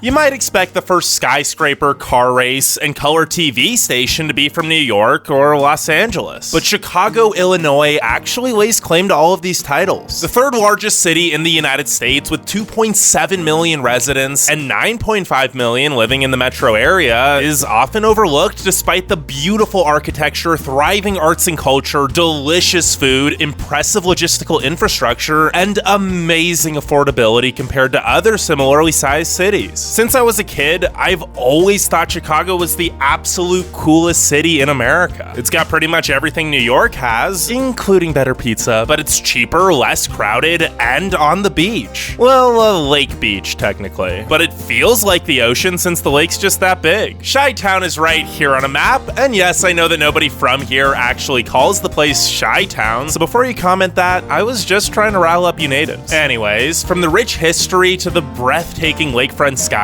You might expect the first skyscraper, car race, and color TV station to be from New York or Los Angeles. But Chicago, Illinois actually lays claim to all of these titles. The third largest city in the United States with 2.7 million residents and 9.5 million living in the metro area is often overlooked despite the beautiful architecture, thriving arts and culture, delicious food, impressive logistical infrastructure, and amazing affordability compared to other similarly sized cities. Since I was a kid, I've always thought Chicago was the absolute coolest city in America. It's got pretty much everything New York has, including better pizza, but it's cheaper, less crowded, and on the beach. Well, a lake beach, technically. But it feels like the ocean since the lake's just that big. Chi-Town is right here on a map, and yes, I know that nobody from here actually calls the place Chi-Town, so before you comment that, I was just trying to rile up you natives. Anyways, from the rich history to the breathtaking lakefront skyline,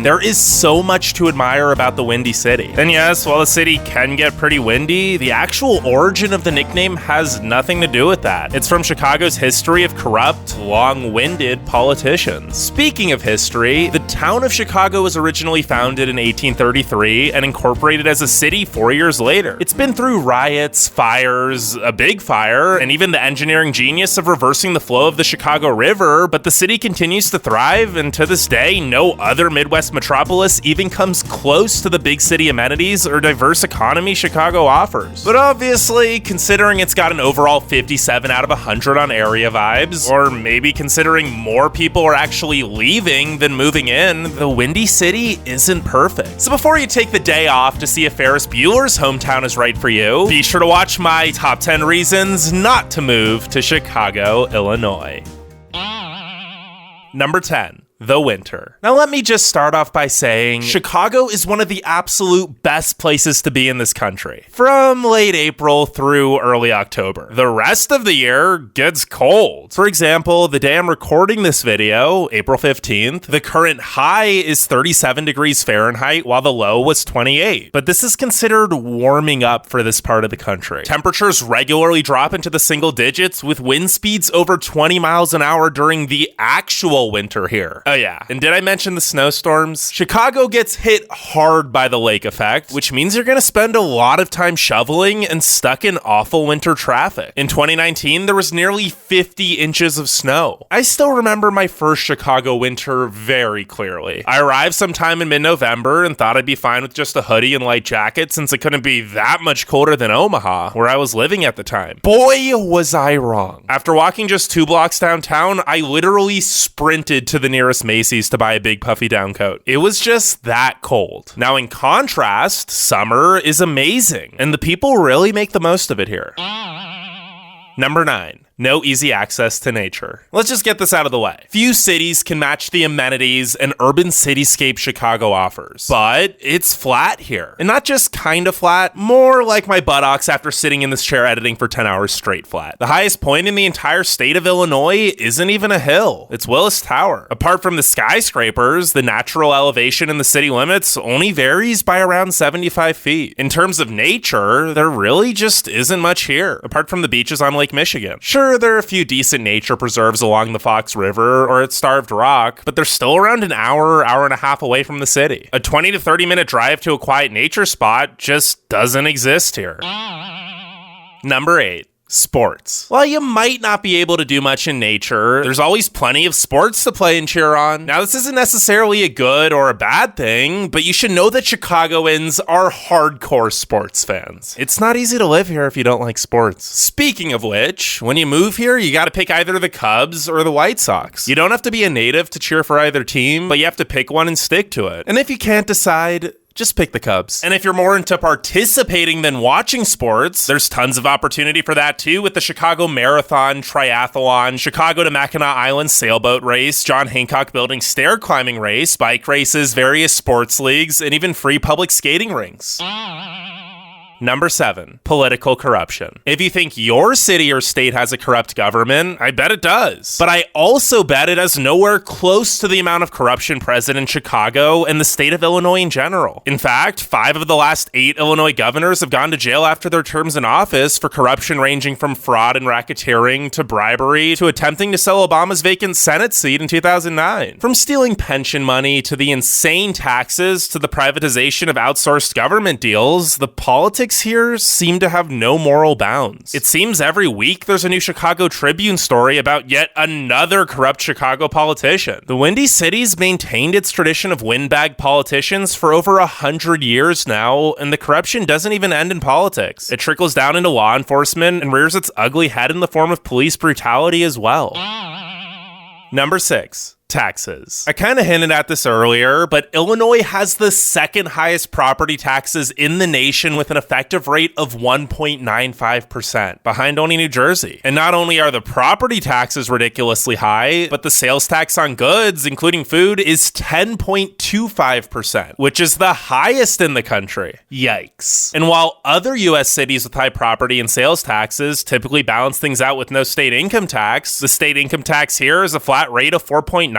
there is so much to admire about the Windy City. And yes, while the city can get pretty windy, the actual origin of the nickname has nothing to do with that. It's from Chicago's history of corrupt, long-winded politicians. Speaking of history, the town of Chicago was originally founded in 1833 and incorporated as a city 4 years later. It's been through riots, fires, a big fire, and even the engineering genius of reversing the flow of the Chicago River, but the city continues to thrive, and to this day, no other Midwest metropolis even comes close to the big city amenities or diverse economy Chicago offers. But obviously, considering it's got an overall 57 out of 100 on area vibes, or maybe considering more people are actually leaving than moving in, the Windy City isn't perfect. So before you take the day off to see if Ferris Bueller's hometown is right for you, be sure to watch my top 10 reasons not to move to Chicago, Illinois. Number 10. The winter. Now let me just start off by saying Chicago is one of the absolute best places to be in this country, from late April through early October. The rest of the year gets cold. For example, the day I'm recording this video, April 15th, the current high is 37 degrees Fahrenheit while the low was 28. But this is considered warming up for this part of the country. Temperatures regularly drop into the single digits with wind speeds over 20 miles an hour during the actual winter here. Oh yeah, and did I mention the snowstorms? Chicago gets hit hard by the lake effect, which means you're gonna spend a lot of time shoveling and stuck in awful winter traffic. In 2019, there was nearly 50 inches of snow. I still remember my first Chicago winter very clearly. I arrived sometime in mid-November and thought I'd be fine with just a hoodie and light jacket since it couldn't be that much colder than Omaha, where I was living at the time. Boy, was I wrong. After walking just 2 blocks downtown, I literally sprinted to the nearest Macy's to buy a big puffy down coat. It was just that cold. Now in contrast, summer is amazing, and the people really make the most of it here. Number 9. No easy access to nature. Let's just get this out of the way. Few cities can match the amenities an urban cityscape Chicago offers, but it's flat here. And not just kind of flat, more like my buttocks after sitting in this chair editing for 10 hours straight flat. The highest point in the entire state of Illinois isn't even a hill. It's Willis Tower. Apart from the skyscrapers, the natural elevation in the city limits only varies by around 75 feet. In terms of nature, there really just isn't much here, apart from the beaches on Lake Michigan. Sure, there are a few decent nature preserves along the Fox River or at Starved Rock, but they're still around an hour and a half away from the city. A 20 to 30 minute drive to a quiet nature spot just doesn't exist here. Number 8. Sports. While you might not be able to do much in nature, there's always plenty of sports to play and cheer on. Now, this isn't necessarily a good or a bad thing, but you should know that Chicagoans are hardcore sports fans. It's not easy to live here if you don't like sports. Speaking of which, when you move here, you gotta pick either the Cubs or the White Sox. You don't have to be a native to cheer for either team, but you have to pick one and stick to it. And if you can't decide, just pick the Cubs. And if you're more into participating than watching sports, there's tons of opportunity for that too with the Chicago Marathon, Triathlon, Chicago to Mackinac Island sailboat race, John Hancock Building stair climbing race, bike races, various sports leagues, and even free public skating rinks. Number 7, political corruption. If you think your city or state has a corrupt government, I bet it does. But I also bet it has nowhere close to the amount of corruption present in Chicago and the state of Illinois in general. In fact, 5 of the last 8 Illinois governors have gone to jail after their terms in office for corruption ranging from fraud and racketeering to bribery to attempting to sell Obama's vacant Senate seat in 2009. From stealing pension money to the insane taxes to the privatization of outsourced government deals, the politics here seem to have no moral bounds. It seems every week there's a new Chicago Tribune story about yet another corrupt Chicago politician. The Windy City's maintained its tradition of windbag politicians for over 100 years now, and the corruption doesn't even end in politics. It trickles down into law enforcement and rears its ugly head in the form of police brutality as well. Number 6. Taxes. I kind of hinted at this earlier, but Illinois has the second highest property taxes in the nation with an effective rate of 1.95%, behind only New Jersey. And not only are the property taxes ridiculously high, but the sales tax on goods, including food, is 10.25%, which is the highest in the country. Yikes. And while other US cities with high property and sales taxes typically balance things out with no state income tax, the state income tax here is a flat rate of 4.95%.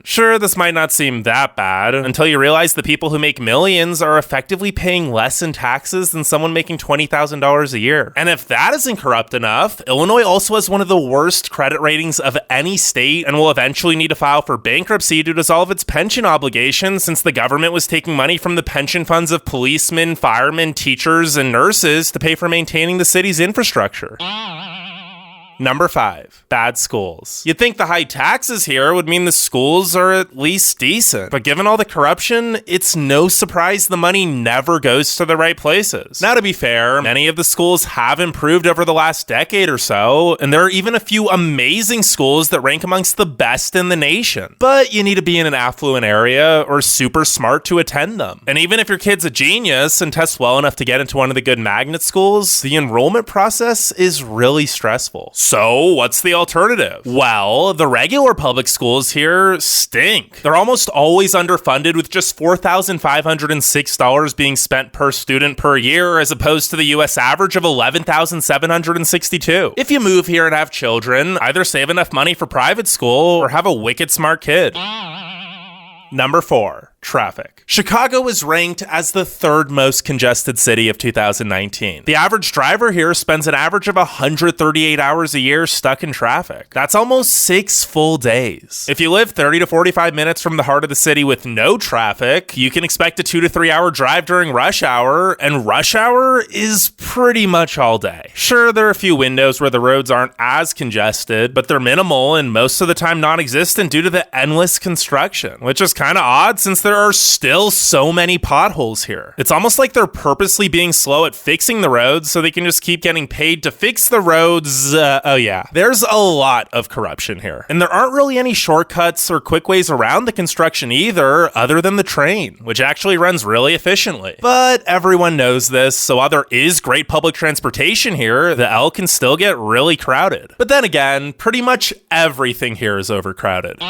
Sure, this might not seem that bad until you realize the people who make millions are effectively paying less in taxes than someone making $20,000 a year. And if that isn't corrupt enough, Illinois also has one of the worst credit ratings of any state and will eventually need to file for bankruptcy to dissolve its pension obligations since the government was taking money from the pension funds of policemen, firemen, teachers, and nurses to pay for maintaining the city's infrastructure. Number 5, bad schools. You'd think the high taxes here would mean the schools are at least decent, but given all the corruption, it's no surprise the money never goes to the right places. Now, to be fair, many of the schools have improved over the last decade or so, and there are even a few amazing schools that rank amongst the best in the nation. But you need to be in an affluent area or super smart to attend them. And even if your kid's a genius and tests well enough to get into one of the good magnet schools, the enrollment process is really stressful. So, what's the alternative? Well, the regular public schools here stink. They're almost always underfunded with just $4,506 being spent per student per year as opposed to the US average of $11,762. If you move here and have children, either save enough money for private school or have a wicked smart kid. Number 4. Traffic. Chicago is ranked as the 3rd most congested city of 2019. The average driver here spends an average of 138 hours a year stuck in traffic. That's almost 6 full days. If you live 30 to 45 minutes from the heart of the city with no traffic, you can expect a 2 to 3 hour drive during rush hour, and rush hour is pretty much all day. Sure, there are a few windows where the roads aren't as congested, but they're minimal and most of the time non-existent due to the endless construction, which is kind of odd since there are still so many potholes here. It's almost like they're purposely being slow at fixing the roads so they can just keep getting paid to fix the roads. Oh yeah, there's a lot of corruption here. And there aren't really any shortcuts or quick ways around the construction either, other than the train, which actually runs really efficiently. But everyone knows this, so while there is great public transportation here, the L can still get really crowded. But then again, pretty much everything here is overcrowded.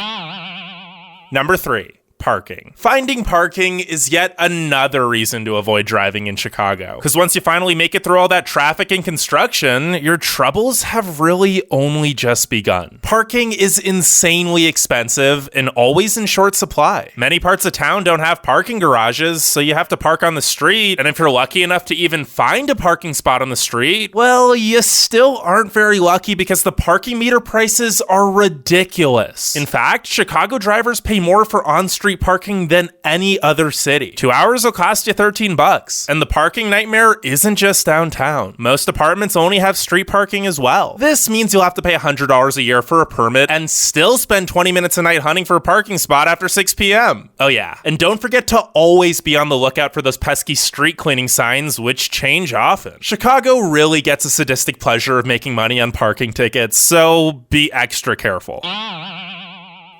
Number 3. Parking. Finding parking is yet another reason to avoid driving in Chicago. Because once you finally make it through all that traffic and construction, your troubles have really only just begun. Parking is insanely expensive and always in short supply. Many parts of town don't have parking garages, so you have to park on the street, and if you're lucky enough to even find a parking spot on the street, well, you still aren't very lucky because the parking meter prices are ridiculous. In fact, Chicago drivers pay more for on-street parking than any other city. 2 hours will cost you $13. And the parking nightmare isn't just downtown. Most apartments only have street parking as well. This means you'll have to pay $100 a year for a permit and still spend 20 minutes a night hunting for a parking spot after 6 p.m. Oh yeah, and don't forget to always be on the lookout for those pesky street cleaning signs, which change often. Chicago really gets a sadistic pleasure of making money on parking tickets, so be extra careful.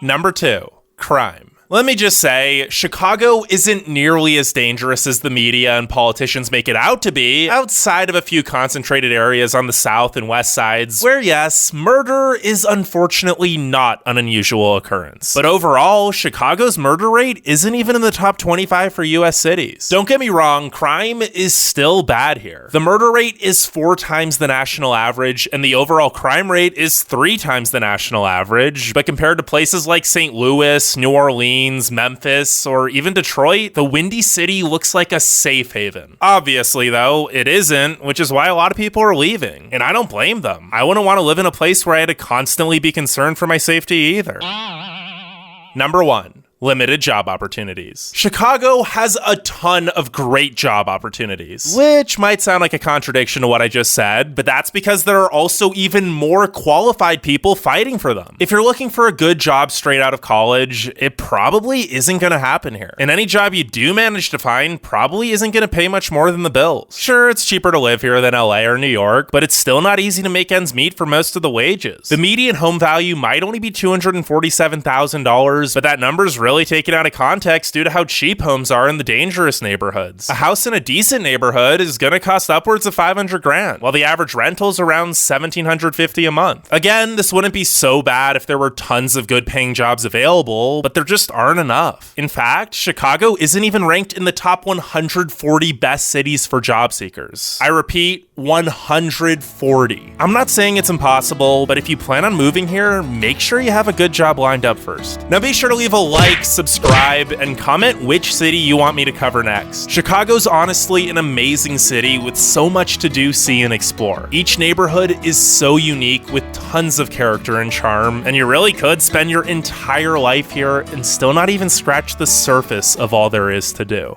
Number 2. Crime. Let me just say, Chicago isn't nearly as dangerous as the media and politicians make it out to be, outside of a few concentrated areas on the south and west sides, where yes, murder is unfortunately not an unusual occurrence. But overall, Chicago's murder rate isn't even in the top 25 for US cities. Don't get me wrong, crime is still bad here. The murder rate is 4 times the national average, and the overall crime rate is 3 times the national average, but compared to places like St. Louis, New Orleans, Memphis, or even Detroit, the Windy City looks like a safe haven. Obviously, though, it isn't, which is why a lot of people are leaving, and I don't blame them. I wouldn't want to live in a place where I had to constantly be concerned for my safety either. Number 1. Limited job opportunities. Chicago has a ton of great job opportunities, which might sound like a contradiction to what I just said, but that's because there are also even more qualified people fighting for them. If you're looking for a good job straight out of college, it probably isn't going to happen here. And any job you do manage to find probably isn't going to pay much more than the bills. Sure, it's cheaper to live here than LA or New York, but it's still not easy to make ends meet for most of the wages. The median home value might only be $247,000, but that number's really taken out of context due to how cheap homes are in the dangerous neighborhoods. A house in a decent neighborhood is gonna cost upwards of $500,000, while the average rental's around $1,750 a month. Again, this wouldn't be so bad if there were tons of good paying jobs available, but there just aren't enough. In fact, Chicago isn't even ranked in the top 140 best cities for job seekers. I repeat, 140. I'm not saying it's impossible, but if you plan on moving here, make sure you have a good job lined up first. Now be sure to leave a like, subscribe, and comment which city you want me to cover next. Chicago's honestly an amazing city with so much to do, see, and explore. Each neighborhood is so unique with tons of character and charm, and you really could spend your entire life here and still not even scratch the surface of all there is to do.